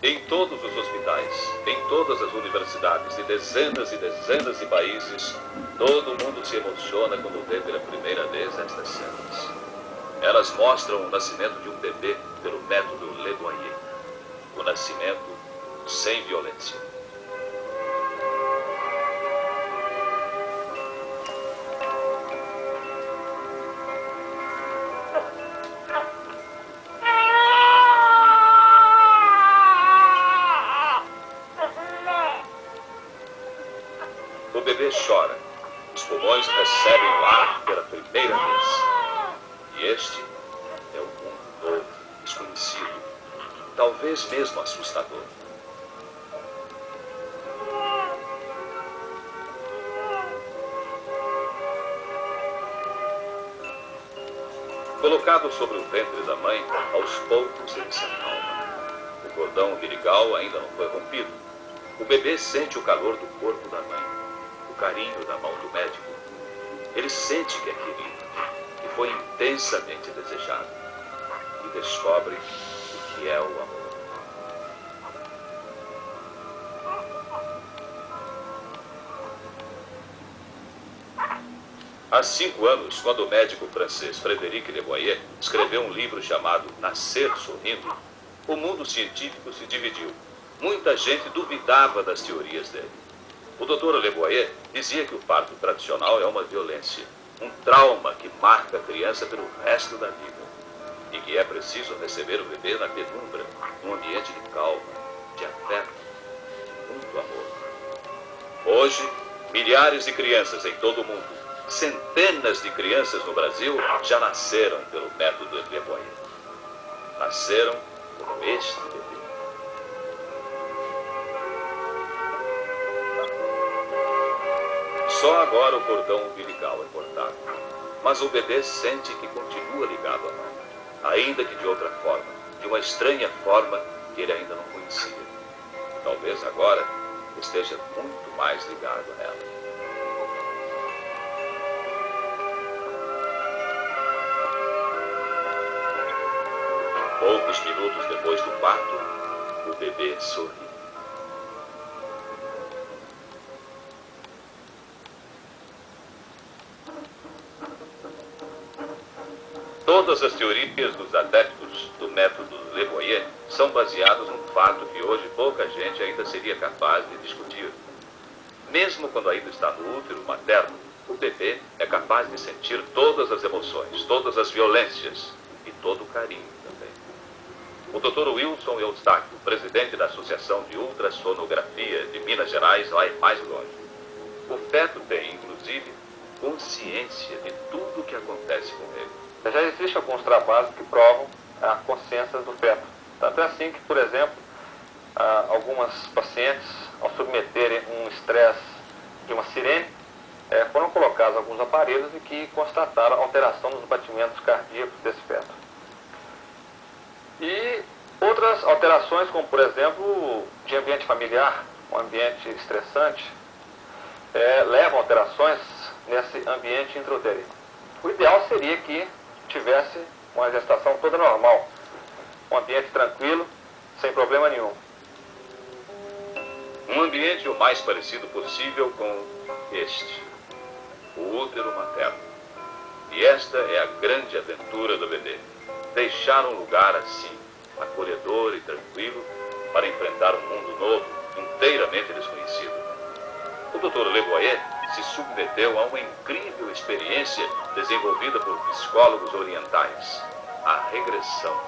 Em todos os hospitais, em todas as universidades, de dezenas e dezenas de países, todo mundo se emociona quando vê pela primeira vez estas cenas. Elas mostram o nascimento de um bebê pelo método Le Boyer. O nascimento sem violência. O bebê chora. Os pulmões recebem o ar pela primeira vez. E este é o mundo novo, desconhecido, talvez mesmo assustador. Colocado sobre o ventre da mãe, aos poucos ele se acalma. O cordão umbilical ainda não foi rompido. O bebê sente o calor do corpo da mãe, o carinho da mão do médico. Ele sente que é querido, que foi intensamente desejado. E descobre o que é o amor. Há 5 anos, quando o médico francês Frédéric Le Boyer escreveu um livro chamado Nascer Sorrindo, o mundo científico se dividiu. Muita gente duvidava das teorias dele. O Dr. Le Boyer dizia que o parto tradicional é uma violência, um trauma que marca a criança pelo resto da vida. E que é preciso receber o bebê na penumbra, num ambiente de calma, de afeto, de muito amor. Hoje, milhares de crianças em todo o mundo, centenas de crianças no Brasil já nasceram pelo método Le Boyer. Nasceram como este bebê. Só agora o cordão umbilical é cortado. Mas o bebê sente que continua ligado à mãe, ainda que de outra forma, de uma estranha forma que ele ainda não conhecia. Talvez agora esteja muito mais ligado a ela. Poucos minutos depois do parto, o bebê sorri. Todas as teorias dos adeptos do método Le Boyer são baseadas num fato que hoje pouca gente ainda seria capaz de discutir. Mesmo quando ainda está no útero materno, o bebê é capaz de sentir todas as emoções, todas as violências e todo o carinho também. O Dr. Wilson Eustáquio, presidente da Associação de Ultrassonografia de Minas Gerais, vai mais longe. O feto tem, inclusive, consciência de tudo o que acontece com ele. Já existem alguns trabalhos que provam a consciência do feto. Tanto é assim que, por exemplo, algumas pacientes, ao submeterem um estresse de uma sirene, foram colocados alguns aparelhos e que constataram alteração nos batimentos cardíacos desse feto. E outras alterações, como por exemplo, de ambiente familiar, um ambiente estressante, levam a alterações nesse ambiente intrauterino. O ideal seria que tivesse uma gestação toda normal, um ambiente tranquilo, sem problema nenhum. Um ambiente o mais parecido possível com este, o útero materno. E esta é a grande aventura do bebê. Deixar um lugar assim, acolhedor e tranquilo, para enfrentar um mundo novo, inteiramente desconhecido. O Dr. Le Boyer se submeteu a uma incrível experiência desenvolvida por psicólogos orientais, a regressão.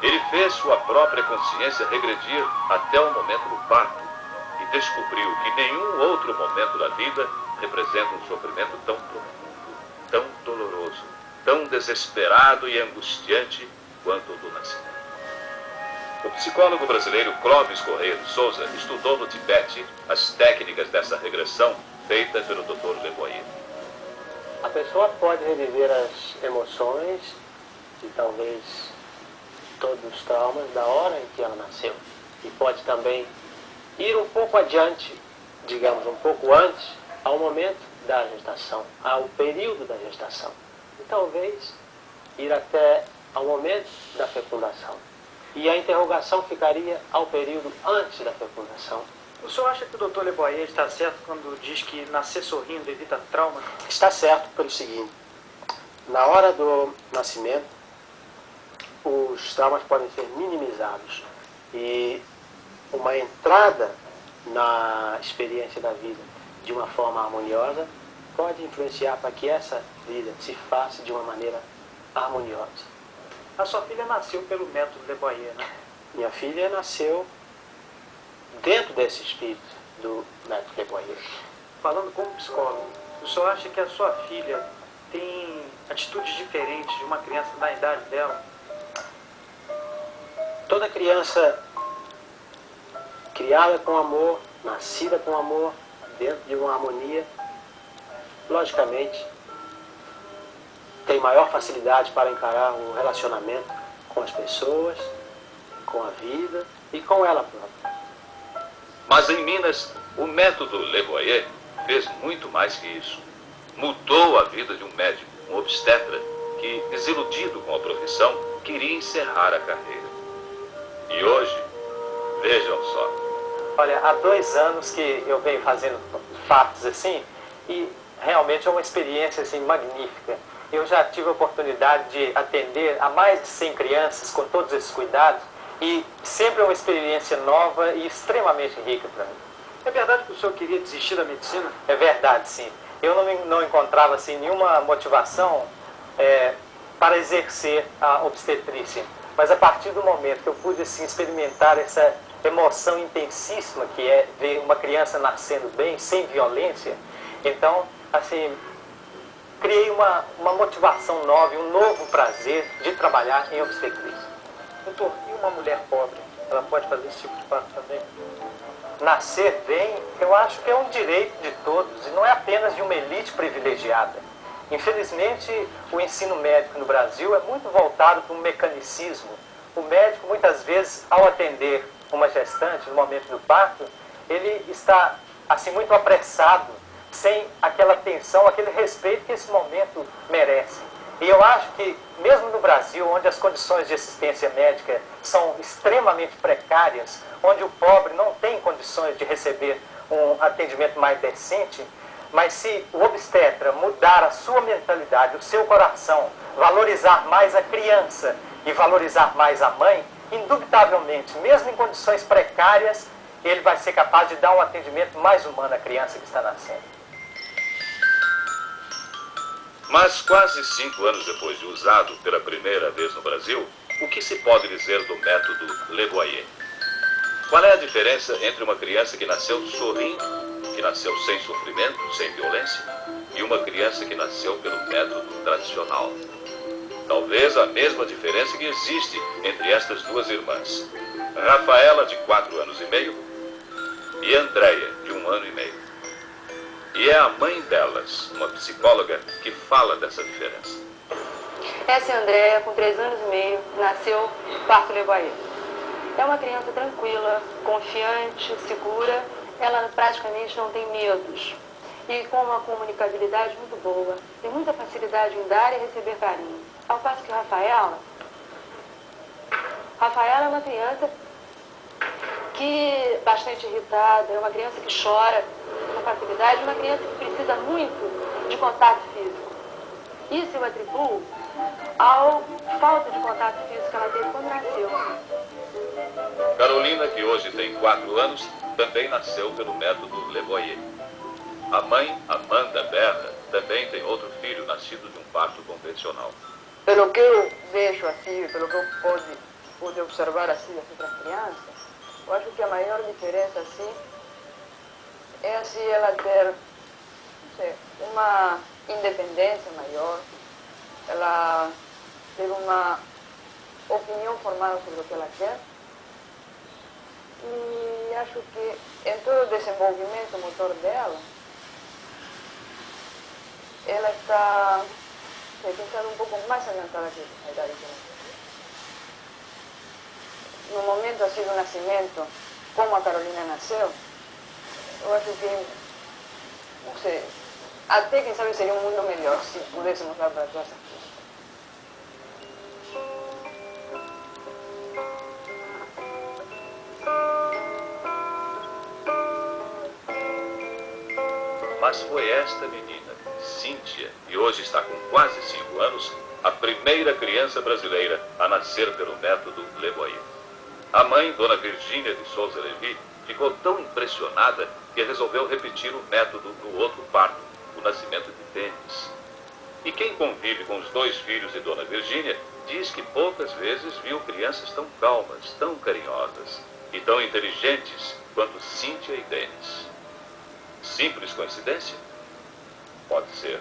Ele fez sua própria consciência regredir até o momento do parto e descobriu que nenhum outro momento da vida representa um sofrimento tão profundo, tão doloroso, tão desesperado e angustiante quanto o do nascimento. O psicólogo brasileiro Clóvis Correia de Souza estudou no Tibete as técnicas dessa regressão feita pelo Dr. Le Boyer. A pessoa pode reviver as emoções e talvez todos os traumas da hora em que ela nasceu. E pode também ir um pouco adiante, digamos um pouco antes, ao momento da gestação, ao período da gestação. E talvez ir até ao momento da fecundação. e a interrogação ficaria ao período antes da fecundação. O senhor acha que o Dr. Le Boyer está certo quando diz que nascer sorrindo evita trauma? Está certo pelo seguinte: na hora do nascimento, os traumas podem ser minimizados e uma entrada na experiência da vida de uma forma harmoniosa pode influenciar para que essa vida se faça de uma maneira harmoniosa. A sua filha nasceu pelo método Le Boyer, né? Minha filha nasceu dentro desse espírito do método Le Boyer. Falando como psicólogo, o senhor acha que a sua filha tem atitudes diferentes de uma criança da idade dela? Toda criança criada com amor, nascida com amor, dentro de uma harmonia, logicamente, tem maior facilidade para encarar o relacionamento com as pessoas, com a vida e com ela própria. Mas em Minas, o método Le Boyer fez muito mais que isso. Mudou a vida de um médico, um obstetra, que, desiludido com a profissão, queria encerrar a carreira. E hoje, vejam só. Olha, há 2 anos que eu venho fazendo fatos assim, e realmente é uma experiência assim, magnífica. Eu já tive a oportunidade de atender a mais de 100 crianças com todos esses cuidados, e sempre é uma experiência nova e extremamente rica para mim. É verdade que o senhor queria desistir da medicina? É verdade, sim. Eu não encontrava assim, nenhuma motivação para exercer a obstetrícia. Mas a partir do momento que eu pude assim, experimentar essa emoção intensíssima que é ver uma criança nascendo bem, sem violência, então, assim, criei uma motivação nova e um novo prazer de trabalhar em obstetrícia. Doutor, e uma mulher pobre? Ela pode fazer esse tipo de parto também? Nascer bem, eu acho que é um direito de todos, e não é apenas de uma elite privilegiada. Infelizmente, o ensino médico no Brasil é muito voltado para um mecanicismo. O médico, muitas vezes, ao atender uma gestante no momento do parto, ele está assim muito apressado, sem aquela atenção, aquele respeito que esse momento merece. E eu acho que, mesmo no Brasil, onde as condições de assistência médica são extremamente precárias, onde o pobre não tem condições de receber um atendimento mais decente, mas se o obstetra mudar a sua mentalidade, o seu coração, valorizar mais a criança e valorizar mais a mãe, indubitavelmente, mesmo em condições precárias, ele vai ser capaz de dar um atendimento mais humano à criança que está nascendo. Mas quase 5 anos depois de usado pela primeira vez no Brasil, o que se pode dizer do método Le Boyer? Qual é a diferença entre uma criança que nasceu sorrindo, que nasceu sem sofrimento, sem violência, e uma criança que nasceu pelo método tradicional? Talvez a mesma diferença que existe entre estas duas irmãs. Rafaela, de 4 anos e meio, e Andréia, de 1 ano e meio. E é a mãe delas, uma psicóloga, que fala dessa diferença. Essa é a Andréia, com 3 anos e meio, nasceu parto Le Boyer. É uma criança tranquila, confiante, segura, ela praticamente não tem medos. E com uma comunicabilidade muito boa, tem muita facilidade em dar e receber carinho. Ao passo que Rafaela é uma criança que bastante irritada, é uma criança que chora com facilidade, uma criança que precisa muito de contato físico. Isso eu atribuo à falta de contato físico que ela teve quando nasceu. Carolina, que hoje tem 4 anos, também nasceu pelo método Le Boyer. A mãe, Amanda Berra, também tem outro filho nascido de um parto convencional. Pelo que eu vejo assim, pelo que eu pude observar assim das outras crianças, eu acho que a maior diferença assim é assim ela ter, não sei, uma independência maior, ela ter uma opinião formada sobre o que ela quer. E acho que em todo o desenvolvimento motor dela, ela está, quem sabe, um pouco mais adiantada que a idade dela. No momento assim do nascimento, como a Carolina nasceu, eu acho que, não sei, até quem sabe seria um mundo melhor se pudéssemos dar para as duas aqui. Mas foi esta menina, Cíntia, que hoje está com quase 5 anos, a primeira criança brasileira a nascer pelo método Le Boyer. A mãe, Dona Virgínia de Souza Levi, ficou tão impressionada que resolveu repetir o método no outro parto, o nascimento de Denis. E quem convive com os 2 filhos de Dona Virgínia diz que poucas vezes viu crianças tão calmas, tão carinhosas e tão inteligentes quanto Cíntia e Denis. Simples coincidência? Pode ser.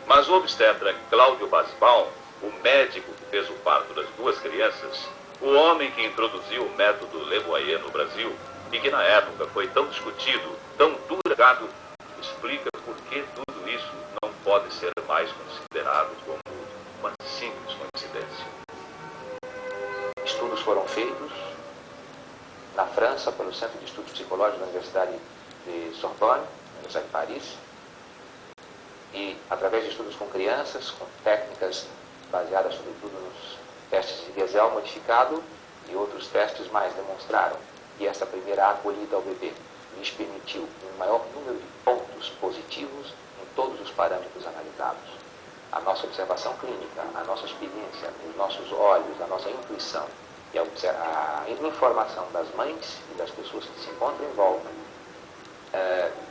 Mas o obstetra Cláudio Basbaum, o médico que fez o parto das 2 crianças, o homem que introduziu o método Le Boyer no Brasil e que na época foi tão discutido, tão durado, explica por que tudo isso não pode ser mais considerado como uma simples coincidência. Estudos foram feitos na França pelo Centro de Estudos Psicológicos da Universidade de Sorbonne, na Universidade de Paris, e através de estudos com crianças, com técnicas baseadas sobretudo nos testes de Gesell modificado e outros testes mais demonstraram que essa primeira acolhida ao bebê lhes permitiu um maior número de pontos positivos em todos os parâmetros analisados. A nossa observação clínica, a nossa experiência, os nossos olhos, a nossa intuição e a informação das mães e das pessoas que se encontram em volta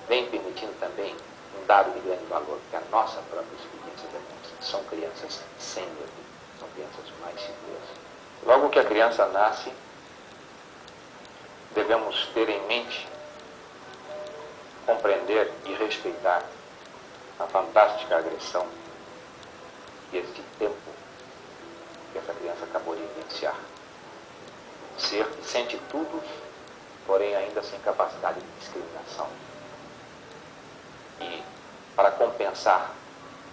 vem permitindo também um dado de grande valor, que a nossa própria experiência demonstra. São crianças sem medo, são crianças mais seguras. Logo que a criança nasce, devemos ter em mente, compreender e respeitar a fantástica agressão e este tempo que essa criança acabou de vivenciar. Ser que sente tudo, porém ainda sem capacidade de discriminação. E para compensar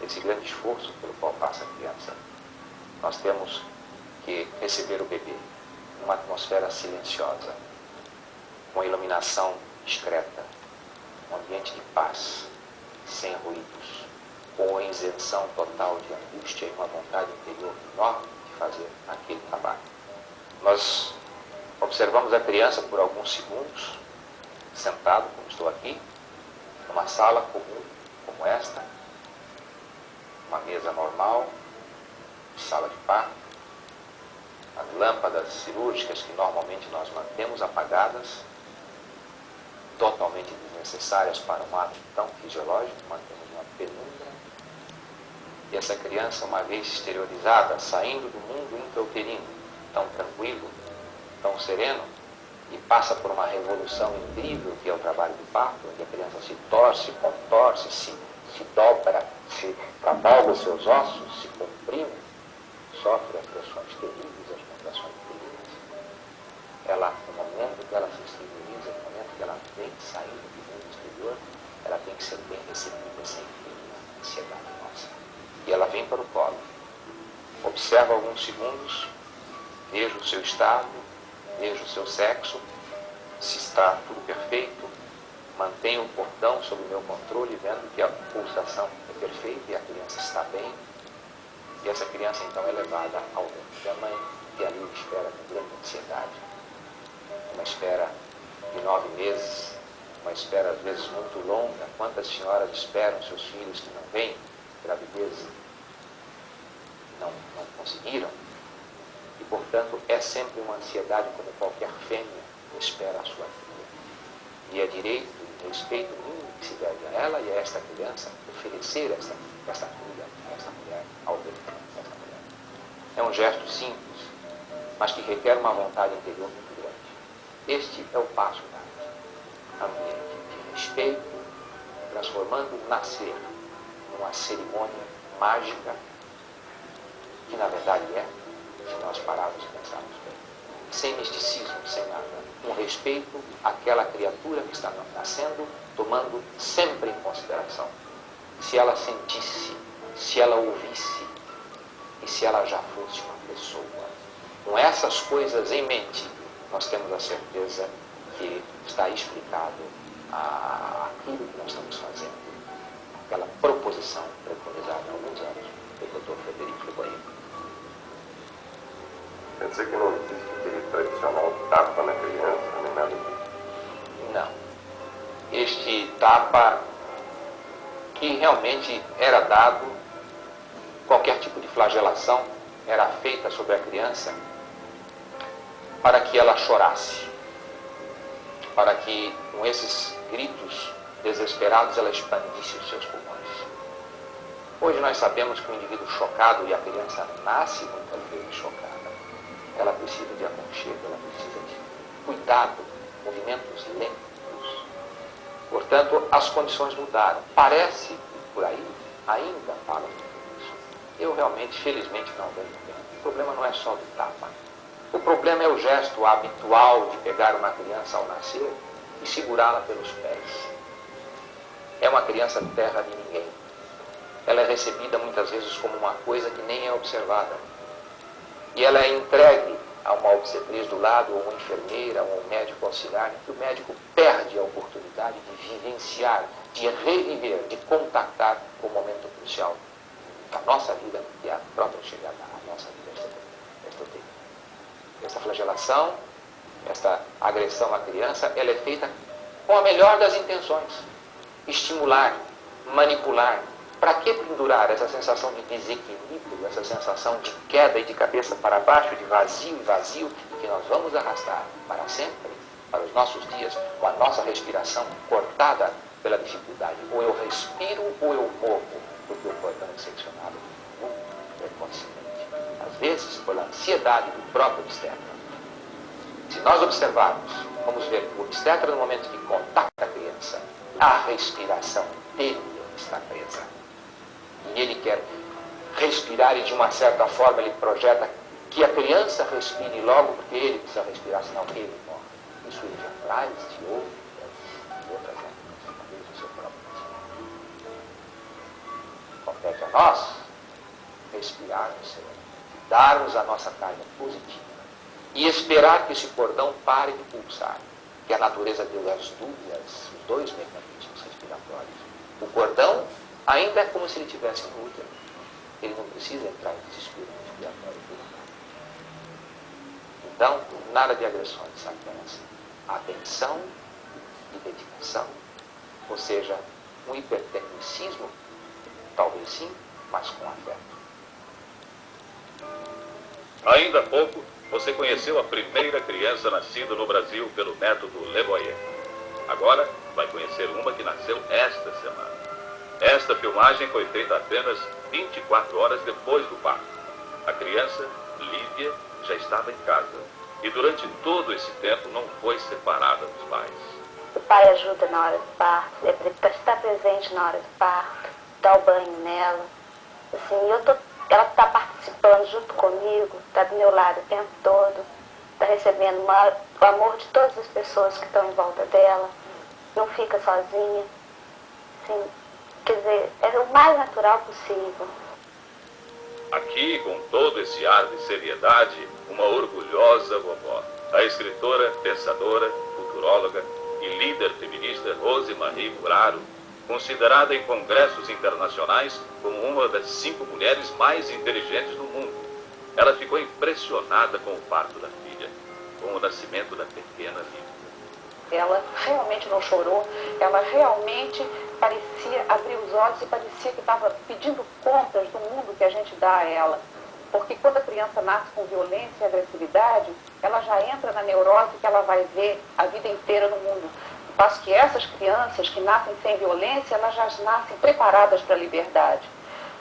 esse grande esforço pelo qual passa a criança, nós temos que receber o bebê numa atmosfera silenciosa, com iluminação discreta, um ambiente de paz, sem ruídos, com a isenção total de angústia e uma vontade interior enorme de fazer aquele trabalho. Nós observamos a criança por alguns segundos, sentado, como estou aqui, numa sala comum, como esta, uma mesa normal, sala de parto, as lâmpadas cirúrgicas que normalmente nós mantemos apagadas, totalmente desnecessárias para um ato tão fisiológico, mantemos uma penumbra. E essa criança, uma vez exteriorizada, saindo do mundo intrauterino, tão tranquilo, tão sereno, e passa por uma revolução incrível que é o trabalho de parto, onde a criança se torce, contorce, se dobra, se cavalga os seus ossos, se comprime, sofre as pressões terríveis, as contrações terríveis. Ela, no momento que ela se estabiliza, no momento que ela vem saindo do mundo exterior, ela tem que ser bem recebida, sem nenhuma ansiedade nossa. E ela vem para o colo, observa alguns segundos, veja o seu estado, veja o seu sexo, se está tudo perfeito, mantenho o cordão sob o meu controle, vendo que a pulsação é perfeita e a criança está bem. E essa criança então é levada ao ventre da mãe, e ali espera com grande ansiedade. Uma espera de 9 meses, uma espera às vezes muito longa. Quantas senhoras esperam seus filhos que não vêm, gravidez não conseguiram? E, portanto, é sempre uma ansiedade como qualquer fêmea que espera a sua filha. E é direito e respeito mínimo que se deve a ela e a esta criança oferecer esta filha, esta mulher, ao ventre desta mulher. É um gesto simples, mas que requer uma vontade interior muito grande. Este é o passo da ambiente de respeito, transformando o nascer numa cerimônia mágica, que na verdade é, se nós pararmos e pensarmos bem, sem misticismo, sem nada, com respeito àquela criatura que está nascendo, tomando sempre em consideração se ela sentisse, se ela ouvisse e se ela já fosse uma pessoa. Com essas coisas em mente, nós temos a certeza que está explicado aquilo que nós estamos fazendo, aquela proposição preconizada há alguns anos pelo Dr. Frederico Le Boyer. Quer dizer que não existe aquele tradicional tapa na criança, nem nada disso? Não. Este tapa que realmente era dado, qualquer tipo de flagelação era feita sobre a criança para que ela chorasse, para que com esses gritos desesperados ela expandisse os seus pulmões. Hoje nós sabemos que o indivíduo chocado, e a criança nasce muitas vezes chocada, ela precisa de aconchego, ela precisa de cuidado, movimentos lentos. Portanto, as condições mudaram. Parece que por aí ainda falam isso. Eu realmente, felizmente, não vejo bem. O problema não é só do tapa. O problema é o gesto habitual de pegar uma criança ao nascer e segurá-la pelos pés. É uma criança terra de ninguém. Ela é recebida muitas vezes como uma coisa que nem é observada. E ela é entregue a uma obstetriz do lado, ou uma enfermeira, ou um médico auxiliar, que o médico perde a oportunidade de vivenciar, de reviver, de contactar com o momento crucial da nossa vida, que é a própria chegada à nossa vida. Essa flagelação, esta agressão à criança, ela é feita com a melhor das intenções. Estimular, manipular. Para que pendurar essa sensação de desequilíbrio, essa sensação de queda e de cabeça para baixo, de vazio e vazio, que nós vamos arrastar para sempre, para os nossos dias, com a nossa respiração cortada pela dificuldade. Ou eu respiro ou eu morro, porque o cordão é seccionado muito precocemente. Às vezes, por ansiedade do próprio obstetra. Se nós observarmos, vamos ver que o obstetra, no momento que contacta a criança, a respiração dele está presa. E ele quer respirar e, de uma certa forma, ele projeta que a criança respire logo, porque ele precisa respirar, senão ele morre. Isso ele já traz de outras épocas, talvez o seu próprio nascimento. Compete a nós respirar no Senhor, darmos a nossa carga positiva e esperar que esse cordão pare de pulsar, que a natureza deu as dúvidas, os dois mecanismos respiratórios. O cordão ainda é como se ele tivesse no útero. Ele não precisa entrar em desespero respiratório. Então, nada de agressões, apenas atenção e dedicação. Ou seja, um hipertecnicismo, talvez sim, mas com afeto. Ainda há pouco, você conheceu a primeira criança nascida no Brasil pelo método Le Boyer. Agora, vai conhecer uma que nasceu esta semana. Esta filmagem foi feita apenas 24 horas depois do parto. A criança, Lívia, já estava em casa e durante todo esse tempo não foi separada dos pais. O pai ajuda na hora do parto, ele está presente na hora do parto, dá o banho nela. Assim, ela está participando junto comigo, está do meu lado o tempo todo, está recebendo o amor de todas as pessoas que estão em volta dela, não fica sozinha. Assim, quer dizer, é o mais natural possível. Aqui, com todo esse ar de seriedade, uma orgulhosa vovó, a escritora, pensadora, futuróloga e líder feminista Rose Marie Muraro, considerada em congressos internacionais como uma das 5 mulheres mais inteligentes do mundo. Ela ficou impressionada com o parto da filha, com o nascimento da pequena Lívia. Ela realmente não chorou, ela realmente parecia abrir os olhos e parecia que estava pedindo contas do mundo que a gente dá a ela. Porque quando a criança nasce com violência e agressividade, ela já entra na neurose que ela vai ver a vida inteira no mundo. Mas que essas crianças que nascem sem violência, elas já nascem preparadas para a liberdade.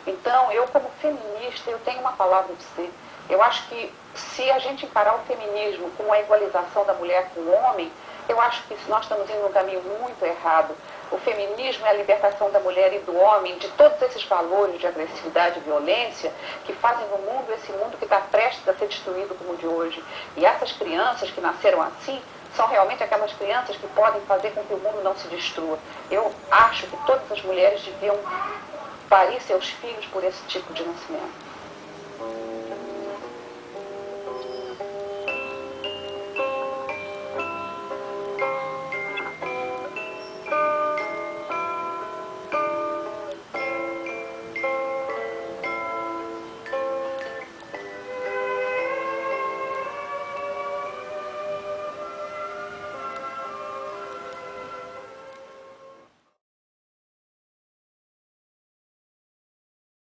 Então, eu como feminista, eu tenho uma palavra de ser. Eu acho que se a gente encarar o feminismo com a igualização da mulher com o homem, eu acho que nós estamos indo num caminho muito errado. O feminismo é a libertação da mulher e do homem de todos esses valores de agressividade e violência que fazem no mundo esse mundo que está prestes a ser destruído como o de hoje. E essas crianças que nasceram assim são realmente aquelas crianças que podem fazer com que o mundo não se destrua. Eu acho que todas as mulheres deviam parir seus filhos por esse tipo de nascimento.